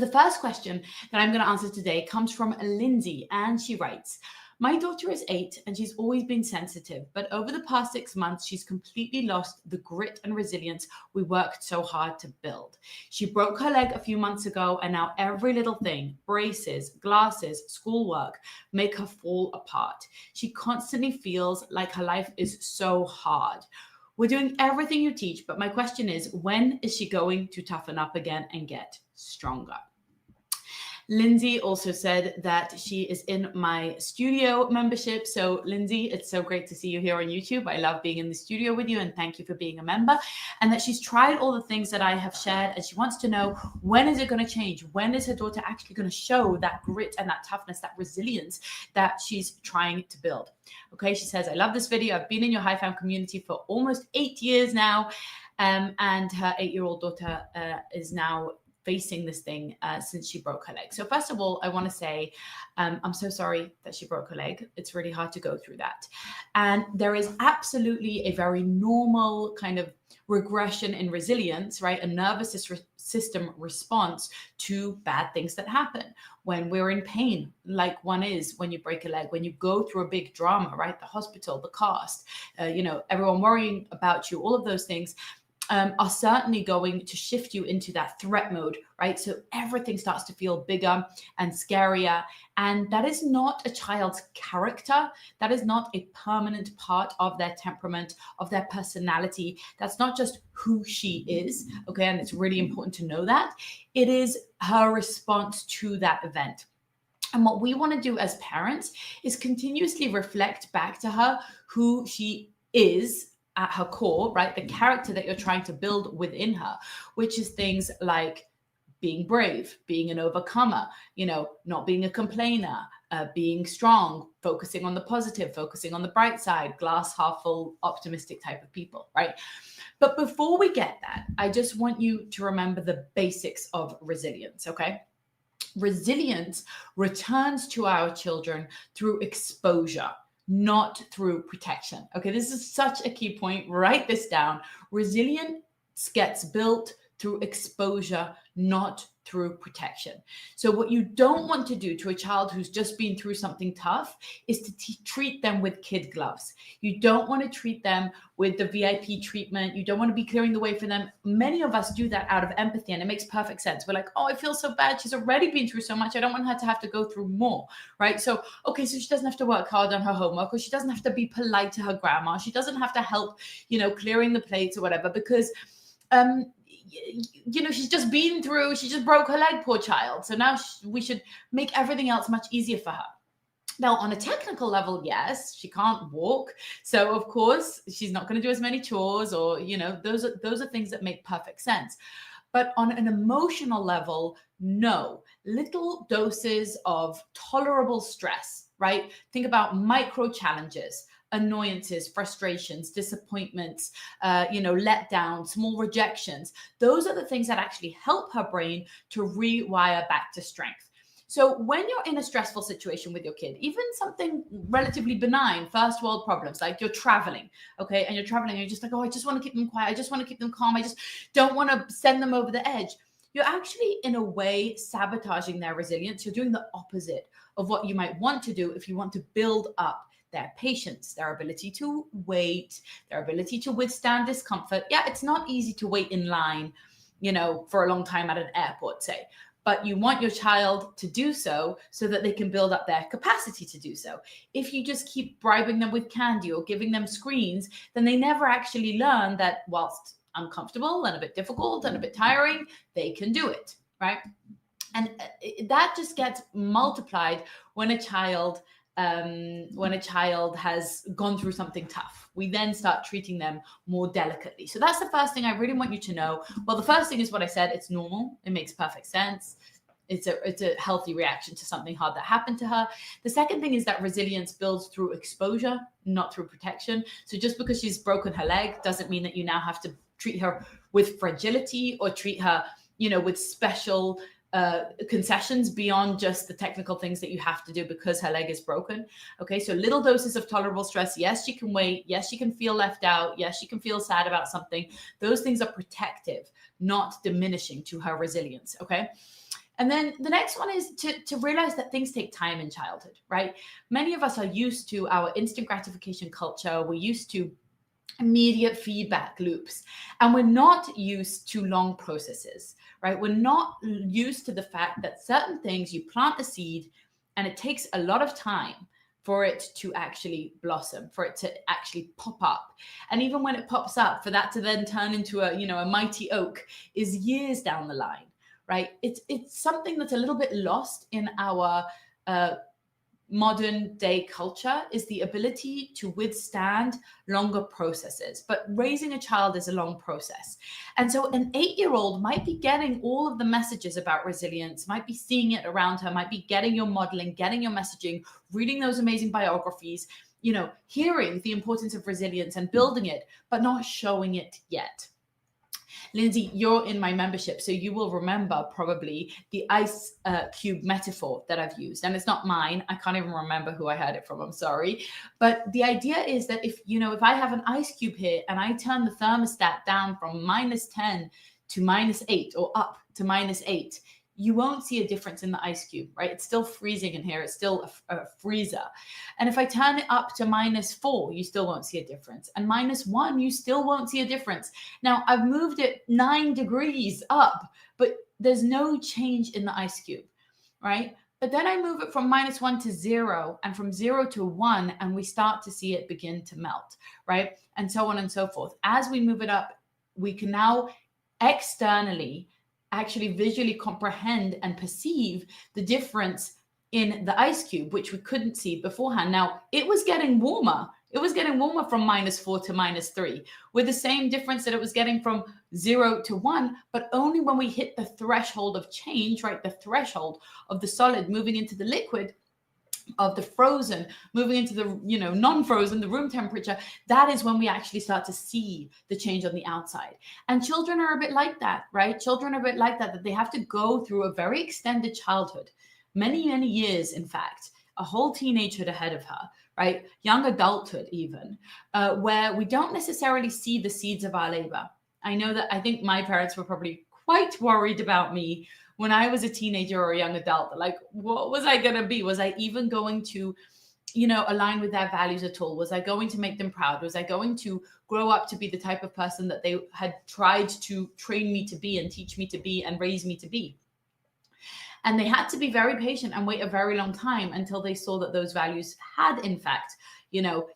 The first question that I'm going to answer today comes from Lindsay, and she writes, my daughter is 8 and she's always been sensitive, but over the past 6 months, she's completely lost the grit and resilience we worked so hard to build. She broke her leg a few months ago, and now every little thing, braces, glasses, schoolwork, make her fall apart. She constantly feels like her life is so hard. We're doing everything you teach, but my question is, when is she going to toughen up again and get stronger? Lindsay also said that she is in my studio membership. So Lindsay, it's so great to see you here on YouTube. I love being in the studio with you, and thank you for being a member. And that she's tried all the things that I have shared, and she wants to know, when is it going to change? When is her daughter actually going to show that grit and that toughness, that resilience that she's trying to build? Okay, she says, I love this video. I've been in your HiFam community for almost 8 years now. And her 8-year-old daughter is now facing this thing since she broke her leg. So first of all, I want to say, I'm so sorry that she broke her leg. It's really hard to go through that. And there is absolutely a very normal kind of regression in resilience, right? A nervous system response to bad things that happen when we're in pain, like one is when you break a leg, when you go through a big drama, right? The hospital, the cast, everyone worrying about you, all of those things are certainly going to shift you into that threat mode, right? So everything starts to feel bigger and scarier. And that is not a child's character. That is not a permanent part of their temperament, of their personality. That's not just who she is, okay? And it's really important to know that. It is her response to that event. And what we want to do as parents is continuously reflect back to her who she is at her core, right? The character that you're trying to build within her, which is things like being brave, being an overcomer, not being a complainer, being strong, focusing on the positive, focusing on the bright side, glass half full, optimistic type of people, right? But before we get that, I just want you to remember the basics of resilience, okay? Resilience returns to our children through exposure, not through protection. Okay, this is such a key point. Write this down. Resilience gets built through exposure, not through protection. So what you don't want to do to a child who's just been through something tough is to treat them with kid gloves. You don't want to treat them with the VIP treatment. You don't want to be clearing the way for them. Many of us do that out of empathy, and it makes perfect sense. We're like, oh, I feel so bad. She's already been through so much. I don't want her to have to go through more, right? So, okay, so she doesn't have to work hard on her homework, or she doesn't have to be polite to her grandma. She doesn't have to help, clearing the plates or whatever, because she's just been through, she just broke her leg, poor child. So now we should make everything else much easier for her. Now, on a technical level, yes, she can't walk. So of course, she's not going to do as many chores, or, those are things that make perfect sense. But on an emotional level, no. Little doses of tolerable stress, right? Think about micro challenges, annoyances, frustrations, disappointments, letdowns, small rejections. Those are the things that actually help her brain to rewire back to strength. So when you're in a stressful situation with your kid, even something relatively benign, first world problems, like you're traveling, okay, and you're just like, oh, I just want to keep them quiet. I just want to keep them calm. I just don't want to send them over the edge. You're actually, in a way, sabotaging their resilience. You're doing the opposite of what you might want to do if you want to build up their patience, their ability to wait, their ability to withstand discomfort. Yeah, it's not easy to wait in line, for a long time at an airport, say, but you want your child to do so that they can build up their capacity to do so. If you just keep bribing them with candy or giving them screens, then they never actually learn that whilst uncomfortable and a bit difficult and a bit tiring, they can do it, right? And that just gets multiplied when a child has gone through something tough. We then start treating them more delicately. So that's the first thing I really want you to know. Well, the first thing is what I said. It's normal. It makes perfect sense. It's a healthy reaction to something hard that happened to her. The second thing is that resilience builds through exposure, not through protection. So just because she's broken her leg doesn't mean that you now have to treat her with fragility or treat her, with special concessions beyond just the technical things that you have to do because her leg is broken. Okay, so little doses of tolerable stress. Yes, she can wait. Yes, she can feel left out. Yes, she can feel sad about something. Those things are protective, not diminishing to her resilience. Okay. And then the next one is to realize that things take time in childhood, right? Many of us are used to our instant gratification culture. We're used to immediate feedback loops, and we're not used to long processes, right? We're not used to the fact that certain things, you plant a seed and it takes a lot of time for it to actually blossom, for it to actually pop up. And even when it pops up, for that to then turn into a mighty oak is years down the line, right? It's something that's a little bit lost in our modern day culture, is the ability to withstand longer processes. But raising a child is a long process. And so an 8-year-old might be getting all of the messages about resilience, might be seeing it around her, might be getting your modeling, getting your messaging, reading those amazing biographies, hearing the importance of resilience and building it, but not showing it yet. Lindsay, you're in my membership, so you will remember probably the ice cube metaphor that I've used. And it's not mine. I can't even remember who I heard it from. I'm sorry. But the idea is that if I have an ice cube here and I turn the thermostat down from -10 to -8 or up to -8, you won't see a difference in the ice cube, right? It's still freezing in here. It's still a freezer. And if I turn it up to -4, you still won't see a difference. And -1, you still won't see a difference. Now, I've moved it 9 degrees up, but there's no change in the ice cube, right? But then I move it from -1 to 0 and from 0 to 1, and we start to see it begin to melt, right? And so on and so forth. As we move it up, we can now externally actually visually comprehend and perceive the difference in the ice cube, which we couldn't see beforehand. Now, it was getting warmer. It was getting warmer from -4 to -3 with the same difference that it was getting from 0 to 1, but only when we hit the threshold of change, right? The threshold of the solid moving into the liquid, of the frozen moving into the non-frozen, the room temperature. That is when we actually start to see the change on the outside. And children are a bit like that, right? Children are a bit like that they have to go through a very extended childhood, many years, in fact, a whole teenagehood ahead of her, right? Young adulthood even, where we don't necessarily see the seeds of our labor. I think my parents were probably quite worried about me when I was a teenager or a young adult. Like, what was I going to be? Was I even going to, align with their values at all? Was I going to make them proud? Was I going to grow up to be the type of person that they had tried to train me to be and teach me to be and raise me to be? And they had to be very patient and wait a very long time until they saw that those values had, in fact,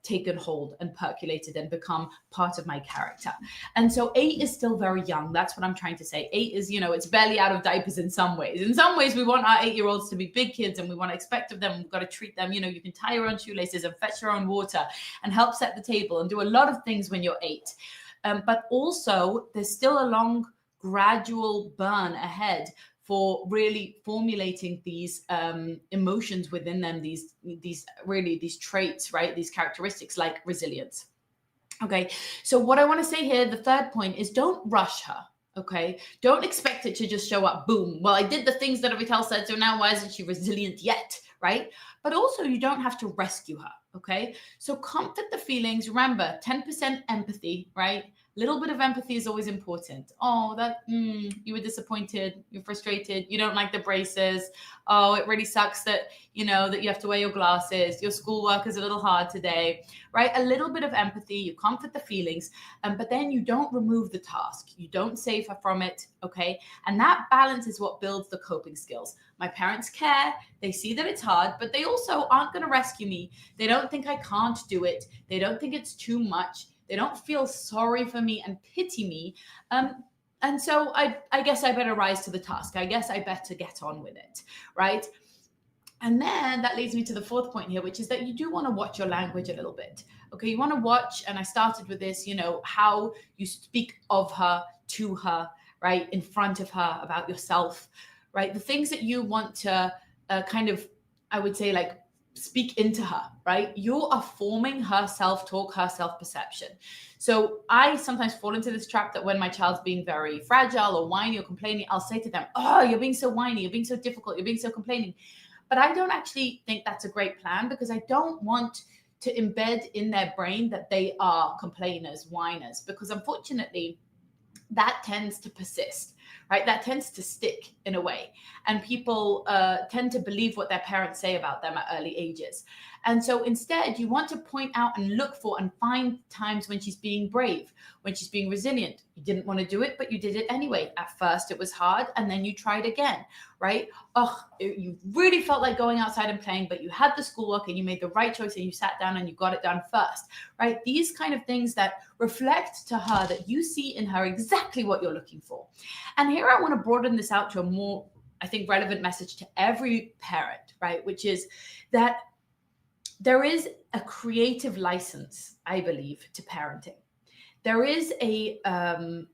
taken hold and percolated and become part of my character. And so 8 is still very young. That's what I'm trying to say. 8 is, it's barely out of diapers in some ways. In some ways, we want our 8-year-olds to be big kids and we want to expect of them. We've got to treat them, you can tie your own shoelaces and fetch your own water and help set the table and do a lot of things when you're 8. But also, there's still a long, gradual burn ahead for really formulating these emotions within them, these traits, right? These characteristics like resilience. Okay, so what I want to say here, the third point is don't rush her. Okay, don't expect it to just show up, boom. Well, I did the things that Avital said, so now why isn't she resilient yet, right? But also you don't have to rescue her, okay? So comfort the feelings. Remember, 10% empathy, right? Little bit of empathy is always important. Oh, you were disappointed, you're frustrated, you don't like the braces. Oh, it really sucks that, that you have to wear your glasses. Your schoolwork is a little hard today, right? A little bit of empathy, you comfort the feelings, but then you don't remove the task. You don't save her from it, okay? And that balance is what builds the coping skills. My parents care. They see that it's hard, but they also aren't going to rescue me. They don't think I can't do it. They don't think it's too much. They don't feel sorry for me and pity me. And so I guess I better rise to the task. I guess I better get on with it, right? And then that leads me to the fourth point here, which is that you do want to watch your language a little bit. Okay, you want to watch, and I started with this, how you speak of her, to her, right? In front of her, about yourself, right? The things that you want to I would say, like, speak into her, right? You are forming her self-talk, her self-perception. So I sometimes fall into this trap that when my child's being very fragile or whiny or complaining, I'll say to them, oh, you're being so whiny, you're being so difficult, you're being so complaining. But I don't actually think that's a great plan, because I don't want to embed in their brain that they are complainers, whiners, because unfortunately that tends to persist. right? That tends to stick in a way. And people tend to believe what their parents say about them at early ages. And so instead, you want to point out and look for and find times when she's being brave, when she's being resilient. You didn't want to do it, but you did it anyway. At first, it was hard, and then you tried again, right? You really felt like going outside and playing, but you had the schoolwork and you made the right choice and you sat down and you got it done first, right? These kind of things that reflect to her that you see in her exactly what you're looking for. And here I want to broaden this out to a more, I think, relevant message to every parent, right? Which is that there is a creative license, I believe, to parenting. There is an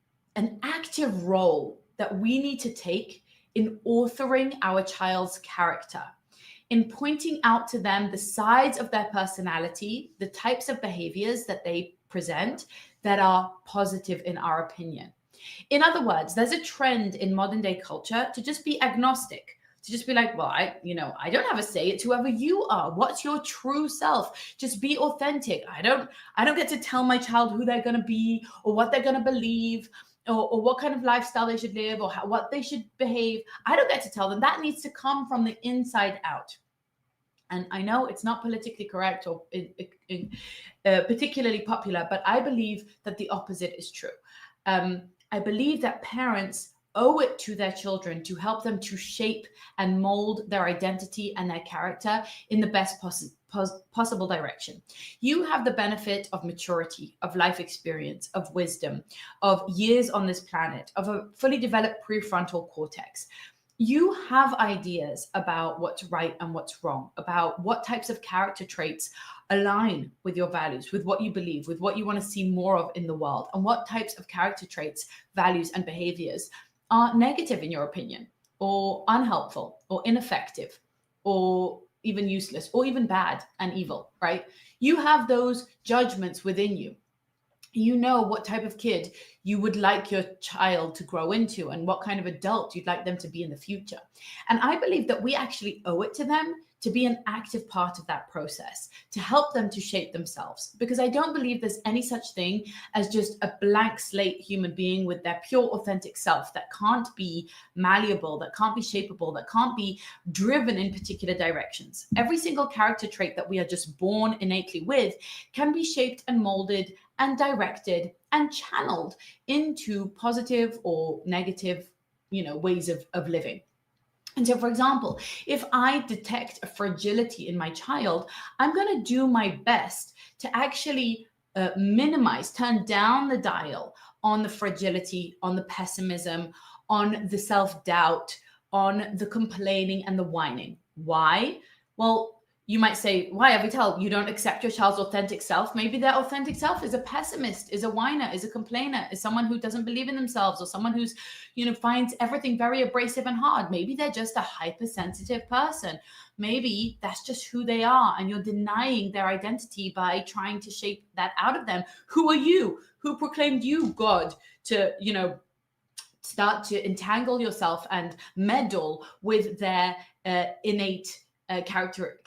active role that we need to take in authoring our child's character, in pointing out to them the sides of their personality, the types of behaviors that they present that are positive in our opinion. In other words, there's a trend in modern day culture to just be agnostic, to just be like, well, I don't have a say. It's whoever you are. What's your true self? Just be authentic. I don't get to tell my child who they're going to be or what they're going to believe or what kind of lifestyle they should live or what they should behave. I don't get to tell them. That needs to come from the inside out. And I know it's not politically correct or particularly popular, but I believe that the opposite is true. I believe that parents owe it to their children to help them to shape and mold their identity and their character in the best possible direction. You have the benefit of maturity, of life experience, of wisdom, of years on this planet, of a fully developed prefrontal cortex. You have ideas about what's right and what's wrong, about what types of character traits align with your values, with what you believe, with what you want to see more of in the world, and what types of character traits, values, and behaviors are negative in your opinion, or unhelpful, or ineffective, or even useless, or even bad and evil, right? You have those judgments within you. You know what type of kid you would like your child to grow into and what kind of adult you'd like them to be in the future. And I believe that we actually owe it to them to be an active part of that process, to help them to shape themselves. Because I don't believe there's any such thing as just a blank slate human being with their pure authentic self that can't be malleable, that can't be shapeable, that can't be driven in particular directions. Every single character trait that we are just born innately with can be shaped and molded and directed and channeled into positive or negative, ways of living. And so, for example, if I detect a fragility in my child, I'm going to do my best to actually minimize, turn down the dial on the fragility, on the pessimism, on the self-doubt, on the complaining and the whining. Why? Well, you might say, why, Avital, you don't accept your child's authentic self? Maybe their authentic self is a pessimist, is a whiner, is a complainer, is someone who doesn't believe in themselves, or someone who's, finds everything very abrasive and hard. Maybe they're just a hypersensitive person. Maybe that's just who they are, and you're denying their identity by trying to shape that out of them. Who are you? Who proclaimed you, God, to, start to entangle yourself and meddle with their innate character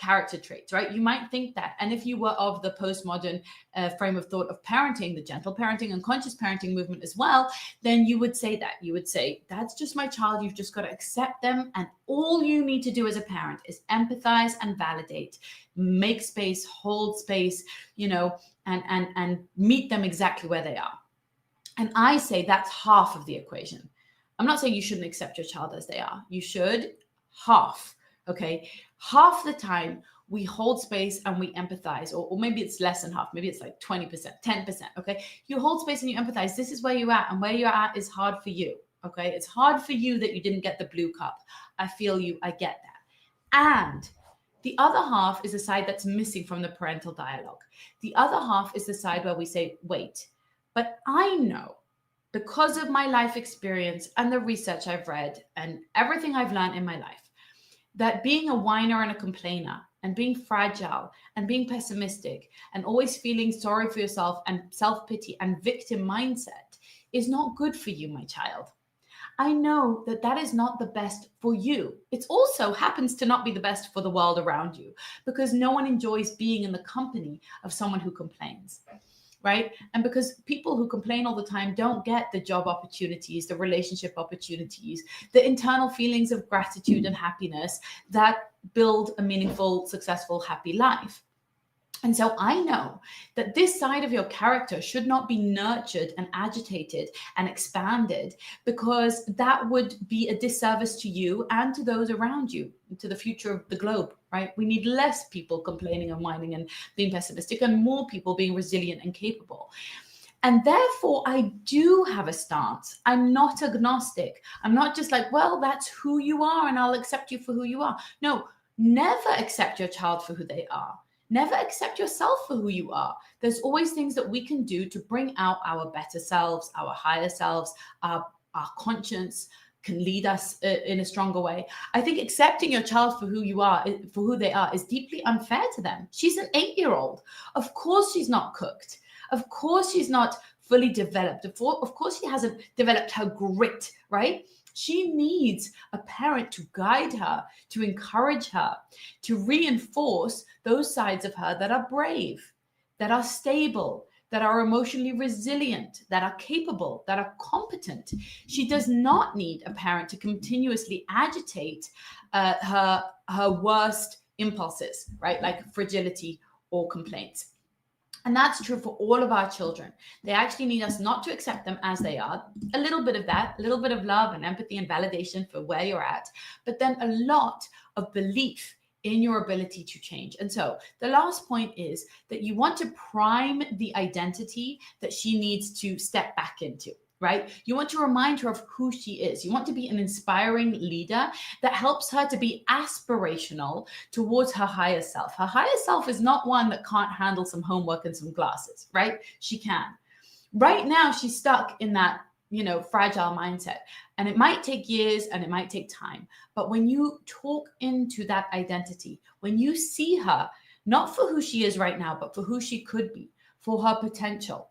traits, right? You might think that. And if you were of the postmodern frame of thought of parenting, the gentle parenting and conscious parenting movement as well, then you would say that. You would say, that's just my child. You've just got to accept them. And all you need to do as a parent is empathize and validate, make space, hold space, and meet them exactly where they are. And I say that's half of the equation. I'm not saying you shouldn't accept your child as they are. You should, half. Okay, half the time we hold space and we empathize, or maybe it's less than half, maybe it's like 20%, 10%. Okay, you hold space and you empathize. This is where you're at, and where you're at is hard for you. Okay, it's hard for you that you didn't get the blue cup. I feel you, I get that. And the other half is the side that's missing from the parental dialogue. The other half is the side where we say, wait, but I know, because of my life experience and the research I've read and everything I've learned in my life, that being a whiner and a complainer and being fragile and being pessimistic and always feeling sorry for yourself and self-pity and victim mindset is not good for you, my child. I know that that is not the best for you. It also happens to not be the best for the world around you, because no one enjoys being in the company of someone who complains. right? And because people who complain all the time don't get the job opportunities, the relationship opportunities, the internal feelings of gratitude and happiness that build a meaningful, successful, happy life. And so I know that this side of your character should not be nurtured and agitated and expanded, because that would be a disservice to you and to those around you, to the future of the globe, right? We need less people complaining and whining and being pessimistic, and more people being resilient and capable. And therefore, I do have a stance. I'm not agnostic. I'm not just like, well, that's who you are and I'll accept you for who you are. No, never accept your child for who they are. Never accept yourself for who you are. There's always things that we can do to bring out our better selves, our higher selves, our conscience can lead us in a stronger way. I think accepting your child for who you are, for who they are, is deeply unfair to them. She's an 8-year-old. Of course she's not cooked. Of course she's not fully developed. Of course she hasn't developed her grit, right? She needs a parent to guide her, to encourage her, to reinforce those sides of her that are brave, that are stable, that are emotionally resilient, that are capable, that are competent. She does not need a parent to continuously agitate her worst impulses, right? Like fragility or complaints. And that's true for all of our children. They actually need us not to accept them as they are. A little bit of that, a little bit of love and empathy and validation for where you're at, but then a lot of belief in your ability to change. And so the last point is that you want to prime the identity that she needs to step back into. Right? You want to remind her of who she is. You want to be an inspiring leader that helps her to be aspirational towards her higher self. Her higher self is not one that can't handle some homework and some glasses, right? She can. Right now, she's stuck in that, fragile mindset. And it might take years and it might take time. But when you talk into that identity, when you see her, not for who she is right now, but for who she could be, for her potential,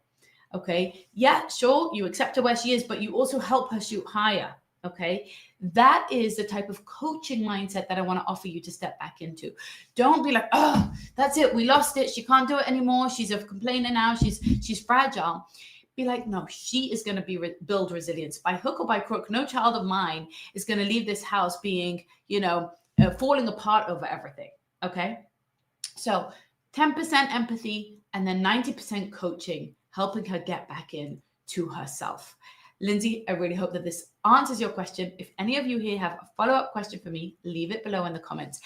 okay, yeah, sure, you accept her where she is, but you also help her shoot higher. Okay, that is the type of coaching mindset that I want to offer you to step back into. Don't be like, oh, that's it, we lost it, she can't do it anymore, she's a complainer now, she's fragile. Be like, no, she is going to build resilience by hook or by crook. No child of mine is going to leave this house being, falling apart over everything. Okay, so 10% empathy and then 90% coaching, helping her get back in to herself. Lindsay, I really hope that this answers your question. If any of you here have a follow-up question for me, leave it below in the comments.